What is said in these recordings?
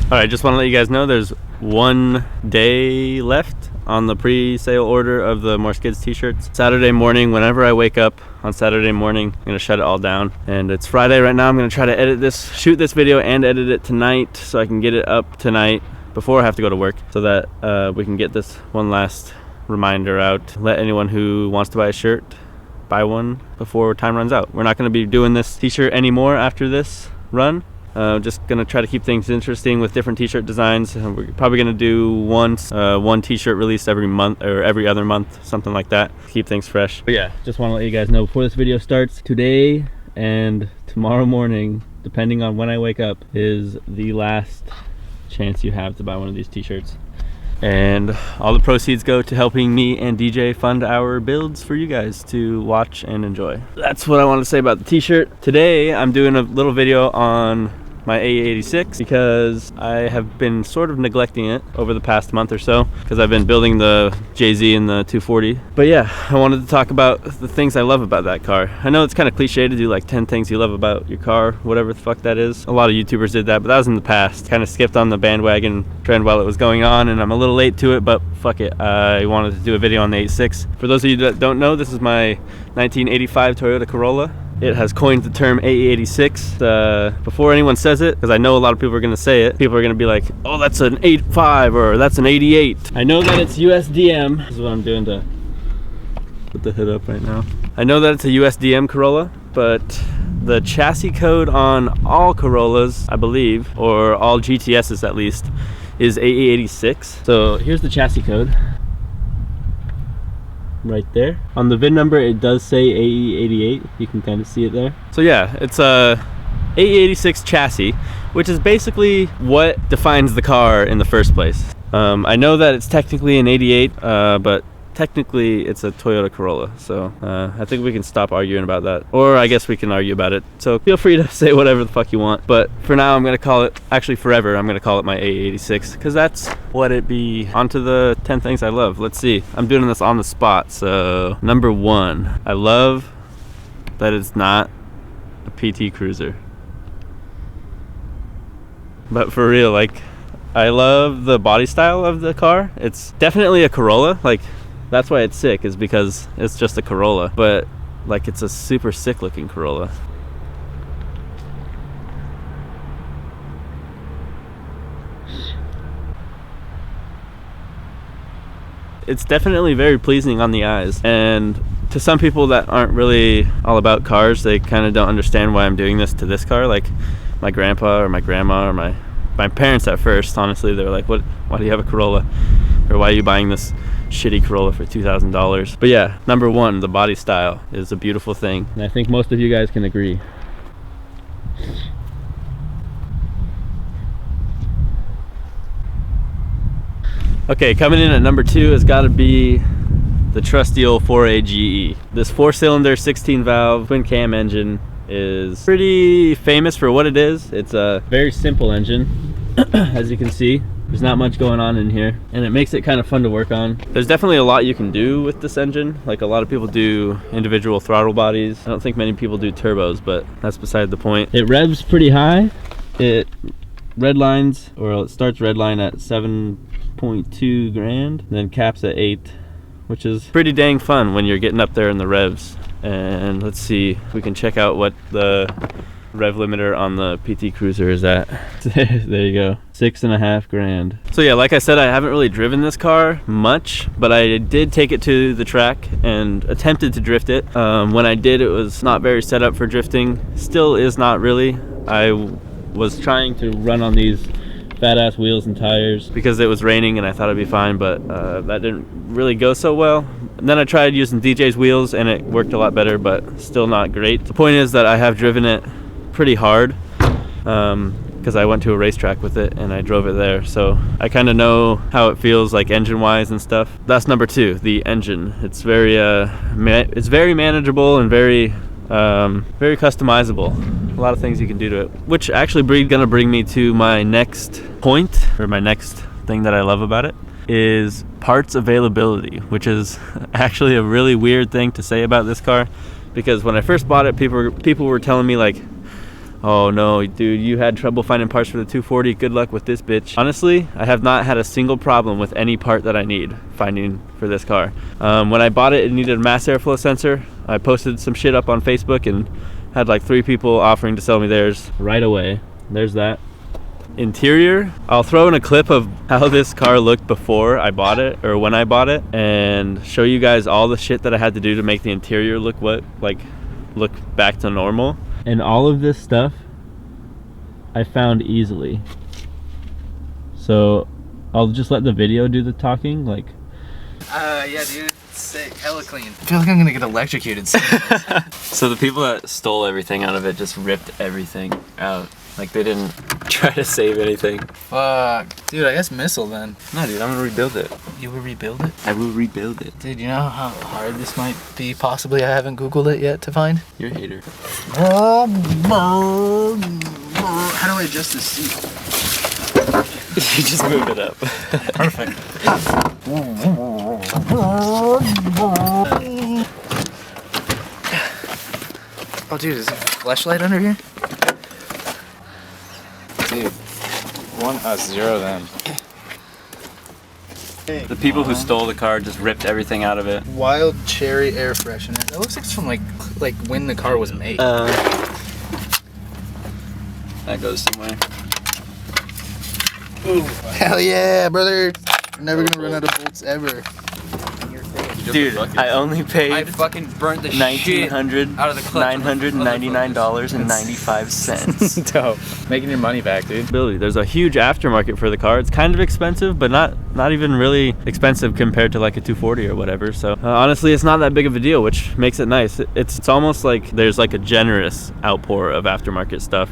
Alright, just want to let you guys know there's 1 day left on the pre-sale order of the More Skids t-shirts. Saturday morning, whenever I wake up on Saturday morning, I'm gonna shut it all down. And it's Friday right now. I'm gonna try to shoot this video and edit it tonight so I can get it up tonight before I have to go to work, so that we can get this one last reminder out. Let anyone who wants to buy a shirt buy one before time runs out. We're not gonna be doing this t-shirt anymore after this run. Just gonna try to keep things interesting with different t-shirt designs. We're probably gonna do one t-shirt release every month or every other month, something like that. Keep things fresh. But yeah, just want to let you guys know before this video starts, today and tomorrow morning, depending on when I wake up, is the last chance you have to buy one of these t-shirts. And all the proceeds go to helping me and DJ fund our builds for you guys to watch and enjoy. That's what I want to say about the t-shirt. Today I'm doing a little video on my AE86 because I have been sort of neglecting it over the past month or so because I've been building the JZ and the 240. But yeah, I wanted to talk about the things I love about that car. I know it's kind of cliche to do like 10 things you love about your car, whatever the fuck that is. A lot of YouTubers did that, but that was in the past. Kind of skipped on the bandwagon trend while it was going on, and I'm a little late to it, but fuck it. I wanted to do a video on the 86. For those of you that don't know, this is my 1985 Toyota Corolla. It has coined the term AE86 before anyone says it, because I know a lot of people are going to say it. People are going to be like, oh, that's an 85 or that's an 88. I know that it's USDM. This is what I'm doing to put the hood up right now. I know that it's a USDM Corolla, but the chassis code on all Corollas, I believe, or all GTSs at least, is AE86. So here's the chassis code. Right there on the VIN number, it does say AE88. You can kind of see it there. So yeah, it's a AE86 chassis, which is basically what defines the car in the first place. I know that it's technically an 88, but technically it's a Toyota Corolla, so I think we can stop arguing about that, or I guess we can argue about it. So feel free to say whatever the fuck you want, but for now I'm gonna call it, actually forever, I'm gonna call it my AE86 because that's what it be. On to the 10 things I love. Let's see, I'm doing this on the spot. So number 1, I love that it's not a PT Cruiser. But for real, like, I love the body style of the car. It's definitely a Corolla, like, that's why it's sick, is because it's just a Corolla, but like it's a super sick looking Corolla. It's definitely very pleasing on the eyes, and to some people that aren't really all about cars, they kind of don't understand why I'm doing this to this car. Like my grandpa or my grandma or my parents at first, honestly, they were like, why do you have a Corolla? Or why are you buying this shitty Corolla for $2,000? But yeah, number 1, the body style is a beautiful thing, and I think most of you guys can agree. Okay, coming in at number 2 has got to be the trusty old 4A GE. This 4-cylinder 16 valve twin cam engine is pretty famous for what it is. It's a very simple engine. As you can see, there's not much going on in here, and it makes it kind of fun to work on. There's definitely a lot you can do with this engine. Like, a lot of people do individual throttle bodies. I don't think many people do turbos, but that's beside the point. It revs pretty high. It redlines, or it starts redline at 7.2 grand, then caps at 8, which is pretty dang fun when you're getting up there in the revs. And let's see if we can check out what the rev limiter on the PT Cruiser is at. There you go, 6.5 grand. So yeah, like I said, I haven't really driven this car much, but I did take it to the track and attempted to drift it. When I did, it was not very set up for drifting. Still is not really. I was trying to run on these fat ass wheels and tires because it was raining and I thought it'd be fine, but that didn't really go so well. And then I tried using DJ's wheels and it worked a lot better, but still not great. The point is that I have driven it pretty hard because I went to a racetrack with it and I drove it there, so I kind of know how it feels, like engine wise and stuff. That's number 2, the engine. It's very it's very manageable and very customizable. A lot of things you can do to it, which actually gonna bring me to my next point, or my next thing that I love about it, is parts availability, which is actually a really weird thing to say about this car, because when I first bought it, people were telling me like, Oh no, dude, you had trouble finding parts for the 240. Good luck with this bitch. Honestly, I have not had a single problem with any part that I need finding for this car. When I bought it, it needed a mass airflow sensor. I posted some shit up on Facebook and had like 3 people offering to sell me theirs right away. There's that. Interior, I'll throw in a clip of how this car looked before I bought it, or when I bought it, and show you guys all the shit that I had to do to make the interior look back to normal. And all of this stuff I found easily. So I'll just let the video do the talking. Like, yeah, dude, it's sick, hella clean. I feel like I'm gonna get electrocuted soon. So the people that stole everything out of it just ripped everything out. Like, they didn't try to save anything. Fuck. Dude, I guess missile then. No, dude, I'm gonna rebuild it. You will rebuild it? I will rebuild it. Dude, you know how hard this might be possibly? I haven't Googled it yet to find. You're a hater. How do I adjust this seat? You just move it up. Perfect. Oh, dude, is there a flashlight under here? Dude, 0 then. The people who stole the car just ripped everything out of it. Wild cherry air freshener. That looks like it's from like when the car was made. That goes somewhere. Ooh, hell yeah, brother! You're never gonna run out of bolts ever. Dude, I only paid I fucking burnt the shit out of the clutch. $999.95. Dope. Making your money back, dude. There's a huge aftermarket for the car. It's kind of expensive, but not even really expensive compared to like a 240 or whatever. So honestly, it's not that big of a deal, which makes it nice. It's almost like there's like a generous outpour of aftermarket stuff.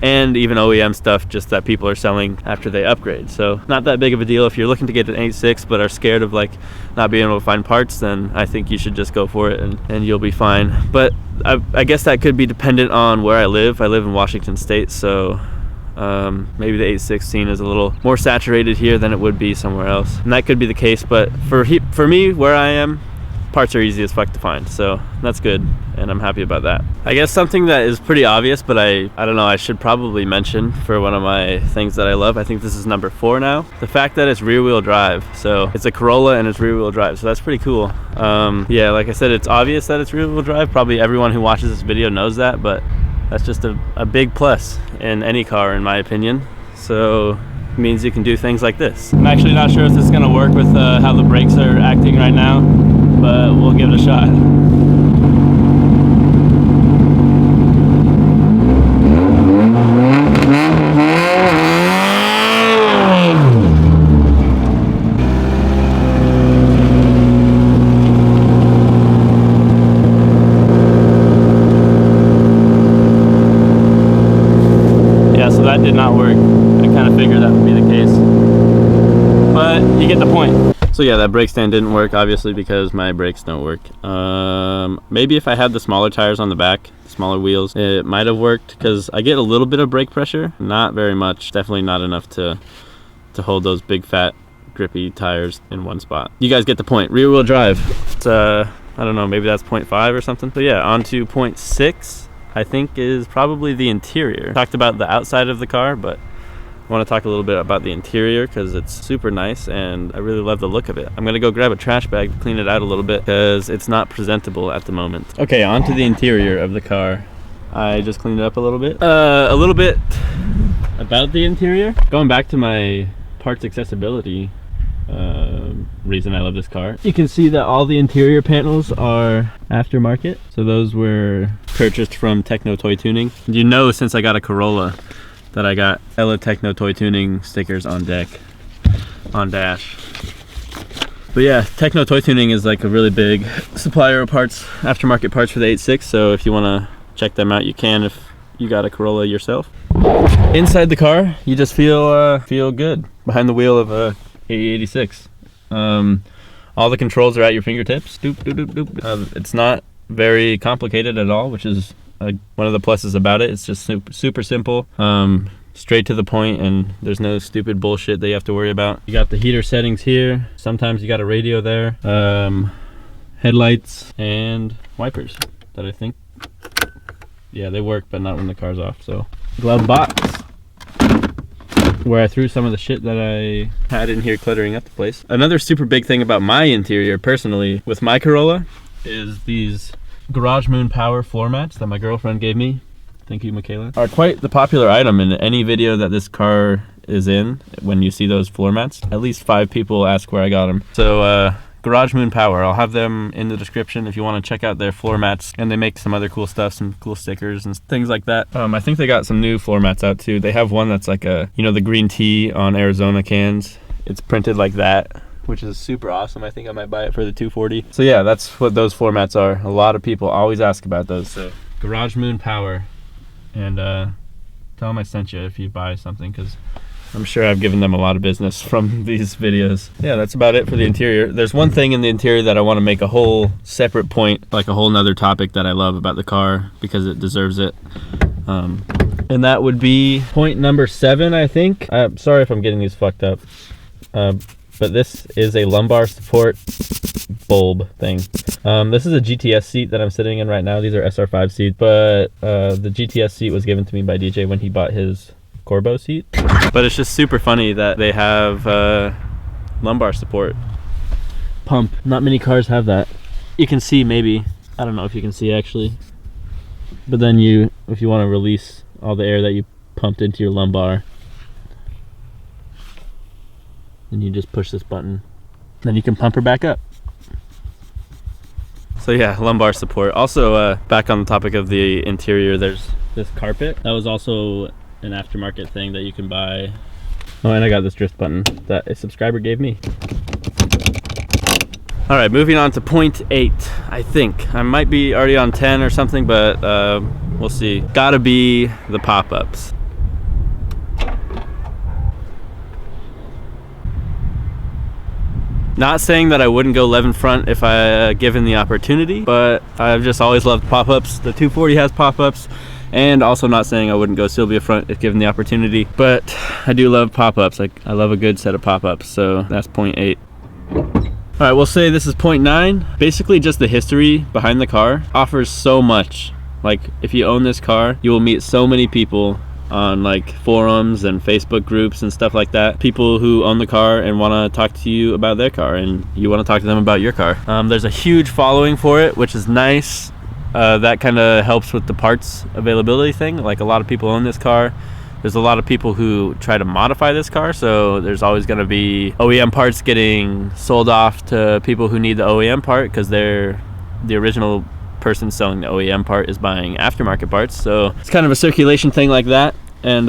And even OEM stuff just that people are selling after they upgrade. So not that big of a deal. If you're looking to get an 86 but are scared of like not being able to find parts, then I think you should just go for it and you'll be fine. But I guess that could be dependent on where I live. I live in Washington State, so maybe the 86 scene is a little more saturated here than it would be somewhere else. And that could be the case, but for me, where I am, parts are easy as fuck to find, so that's good, and I'm happy about that. I guess something that is pretty obvious, but I don't know, I should probably mention for one of my things that I love, I think this is number 4 now, the fact that it's rear-wheel drive. So it's a Corolla and it's rear-wheel drive, so that's pretty cool. Yeah, like I said, it's obvious that it's rear-wheel drive. Probably everyone who watches this video knows that, but that's just a big plus in any car, in my opinion. So it means you can do things like this. I'm actually not sure if this is gonna work with how the brakes are acting right now, but we'll give it a shot. Yeah, so that did not work. I kind of figured that would be the case, but you get the point. So yeah, that brake stand didn't work, obviously, because my brakes don't work. Maybe if I had the smaller tires on the back, smaller wheels, it might have worked, because I get a little bit of brake pressure, not very much, definitely not enough to hold those big fat grippy tires in one spot. You guys get the point. Rear wheel drive. It's I don't know, maybe that's 0.5 or something. So yeah, on to 0.6, I think is probably the interior. Talked about the outside of the car, but I want to talk a little bit about the interior because it's super nice and I really love the look of it. I'm gonna go grab a trash bag to clean it out a little bit because it's not presentable at the moment. Okay, on to the interior of the car. I just cleaned it up a little bit. About the interior. Going back to my parts accessibility reason I love this car. You can see that all the interior panels are aftermarket. So those were purchased from Techno Toy Tuning. You know, since I got a Corolla, that I got Ella Techno Toy Tuning stickers on deck, on dash. But yeah, Techno Toy Tuning is like a really big supplier of parts, aftermarket parts for the 86, so if you wanna check them out, you can if you got a Corolla yourself. Inside the car, you just feel good behind the wheel of a AE86. All the controls are at your fingertips. Doop, doop, doop, doop. It's not very complicated at all, which is one of the pluses about it. It's just super simple, straight to the point, and there's no stupid bullshit that you have to worry about. You got the heater settings here. Sometimes you got a radio there, headlights and wipers that I think yeah, they work, but not when the car's off. So glove box, where I threw some of the shit that I had in here cluttering up the place. Another super big thing about my interior personally with my Corolla is these Garage Moon Power floor mats that my girlfriend gave me. Thank you, Michaela. Are quite the popular item in any video that this car is in. When you see those floor mats, at least 5 people ask where I got them. So Garage Moon Power, I'll have them in the description if you want to check out their floor mats. And they make some other cool stuff, some cool stickers and things like that. I think they got some new floor mats out too. They have one that's like a, you know, the green tea on Arizona cans. It's printed like that, which is super awesome. I think I might buy it for the 240. So yeah, that's what those floor mats are. A lot of people always ask about those. So Garage Moon Power. And tell them I sent you if you buy something, because I'm sure I've given them a lot of business from these videos. Yeah, that's about it for the interior. There's one thing in the interior that I want to make a whole separate point, like a whole nother topic that I love about the car because it deserves it. And that would be point number 7, I think. I'm sorry if I'm getting these fucked up. But this is a lumbar support bulb thing. This is a GTS seat that I'm sitting in right now. These are SR5 seats, but the GTS seat was given to me by DJ when he bought his Corbo seat. But it's just super funny that they have lumbar support pump. Not many cars have that. You can see maybe, I don't know if you can see actually, but then if you want to release all the air that you pumped into your lumbar, then you just push this button, then you can pump her back up. So yeah, lumbar support. Also, back on the topic of the interior, there's this carpet. That was also an aftermarket thing that you can buy. Oh, and I got this drift button that a subscriber gave me. All right, moving on to point 8, I think. I might be already on 10 or something, but we'll see. Gotta be the pop-ups. Not saying that I wouldn't go 11 front if I given the opportunity, but I've just always loved pop-ups. The 240 has pop-ups, and also not saying I wouldn't go Sylvia front if given the opportunity, but I do love pop-ups. Like, I love a good set of pop-ups, so that's point 8. All right, we'll say this is point 9. Basically just the history behind the car offers so much. Like, if you own this car, you will meet so many people on like forums and Facebook groups and stuff like that. People who own the car and want to talk to you about their car, and you want to talk to them about your car. There's a huge following for it, which is nice. That kind of helps with the parts availability thing. Like, a lot of people own this car. There's a lot of people who try to modify this car, so there's always going to be OEM parts getting sold off to people who need the OEM part, because they're the original person selling the OEM part is buying aftermarket parts. So it's kind of a circulation thing like that. And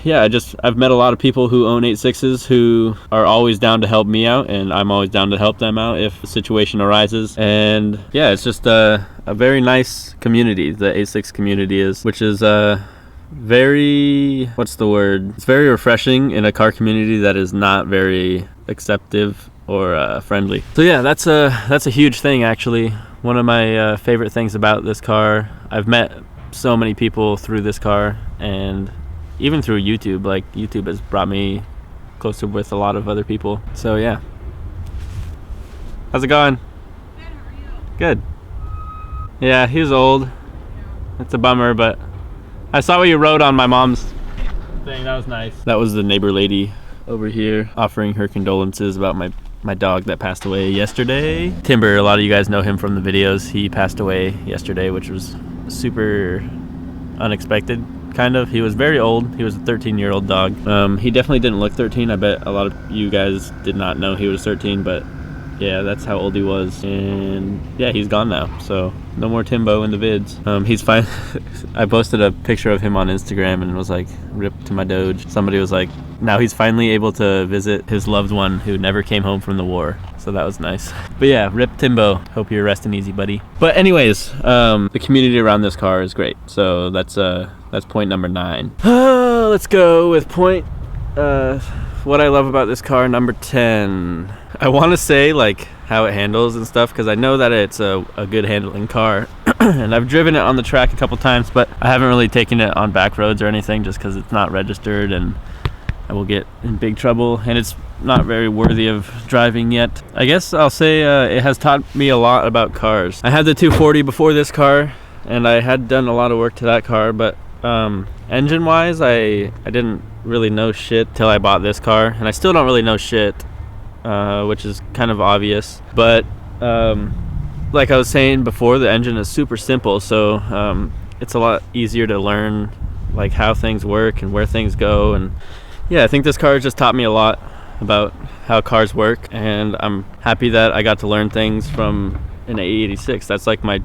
yeah, I've met a lot of people who own 86s who are always down to help me out, and I'm always down to help them out if a situation arises. And yeah, it's just a very nice community, the 86 community is, which is very, what's the word? It's very refreshing in a car community that is not very acceptive or friendly. So yeah, that's a huge thing actually. One of my favorite things about this car, I've met so many people through this car, and even through YouTube. Like, YouTube has brought me closer with a lot of other people. So yeah. How's it going? Good, how are you? Good. Yeah, he was old. It's a bummer, but I saw what you wrote on my mom's thing. That was nice. That was the neighbor lady over here offering her condolences about my dog that passed away yesterday. Timber, a lot of you guys know him from the videos. He passed away yesterday, which was super unexpected, kind of. He was very old. He was a 13-year-old dog. He definitely didn't look 13. I bet a lot of you guys did not know he was 13, but yeah, that's how old he was. And yeah, he's gone now, so no more Timbo in the vids. He's fine. I posted a picture of him on Instagram and was like, rip to my Doge. Somebody was like, now he's finally able to visit his loved one who never came home from the war. So that was nice. But yeah, rip Timbo. Hope you're resting easy, buddy. But anyways, the community around this car is great. So that's point number 9. Let's go with point, what I love about this car, number 10. I want to say like how it handles and stuff, because I know that it's a good handling car. And I've driven it on the track a couple times, but I haven't really taken it on back roads or anything, just because it's not registered and I will get in big trouble, and it's not very worthy of driving yet. I guess I'll say it has taught me a lot about cars. I had the 240 before this car. and I had done a lot of work to that car, but engine wise I didn't really know shit till I bought this car, and I still don't really know shit, which is kind of obvious. But like I was saying before, the engine is super simple, so it's a lot easier to learn like how things work and where things go. And yeah, I think this car just taught me a lot about how cars work, and I'm happy that I got to learn things from an AE86. That's like my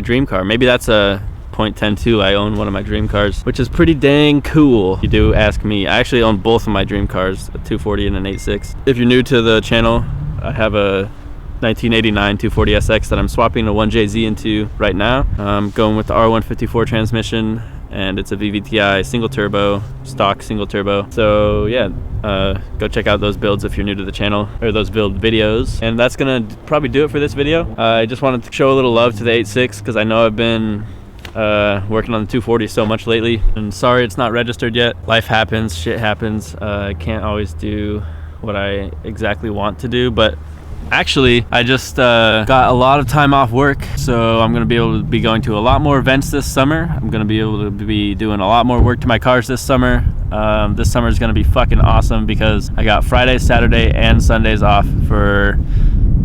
dream car. Maybe that's a .102. I own one of my dream cars, which is pretty dang cool, you do ask me. I actually own both of my dream cars, a 240 and an 86. If you're new to the channel, I have a 1989 240SX that I'm swapping a 1JZ into right now. I'm going with the R154 transmission, and it's a VVTi single turbo, stock single turbo. So yeah, go check out those builds if you're new to the channel, or those build videos. And that's gonna probably do it for this video. I just wanted to show a little love to the 86 because I know I've been working on the 240 so much lately, and sorry it's not registered yet. Life happens, shit happens. I can't always do what I exactly want to do, but actually I just got a lot of time off work, so I'm gonna be able to be going to a lot more events this summer. I'm gonna be able to be doing a lot more work to my cars this summer. This summer is gonna be fucking awesome because I got Friday, Saturday, and Sundays off for,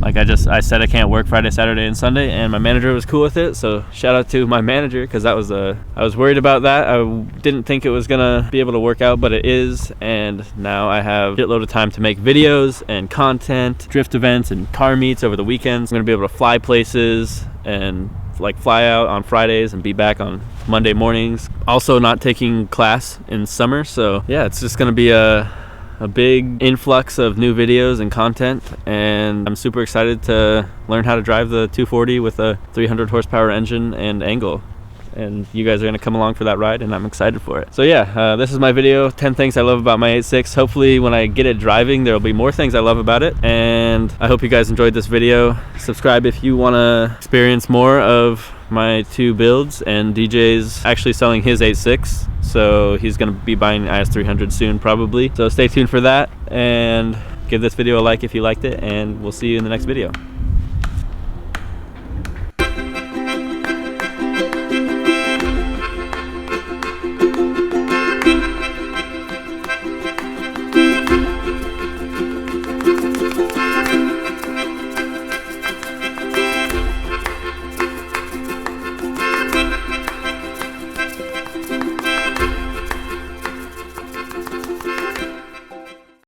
like I said I can't work Friday, Saturday, and Sunday, and my manager was cool with it. So shout out to my manager, because that was I was worried about that. I didn't think it was gonna be able to work out, but it is. And now I have a shitload of time to make videos and content, drift events and car meets over the weekends. I'm gonna be able to fly places and like fly out on Fridays and be back on Monday mornings. Also not taking class in summer, so yeah, it's just gonna be a big influx of new videos and content, and I'm super excited to learn how to drive the 240 with a 300 horsepower engine and angle, and you guys are going to come along for that ride, and I'm excited for it. So yeah, this is my video, 10 things I love about my 86. Hopefully when I get it driving there will be more things I love about it, and I hope you guys enjoyed this video. Subscribe if you want to experience more of my two builds, and DJ's actually selling his 86, so he's gonna be buying an IS300 soon probably. So stay tuned for that, and give this video a like if you liked it, and we'll see you in the next video.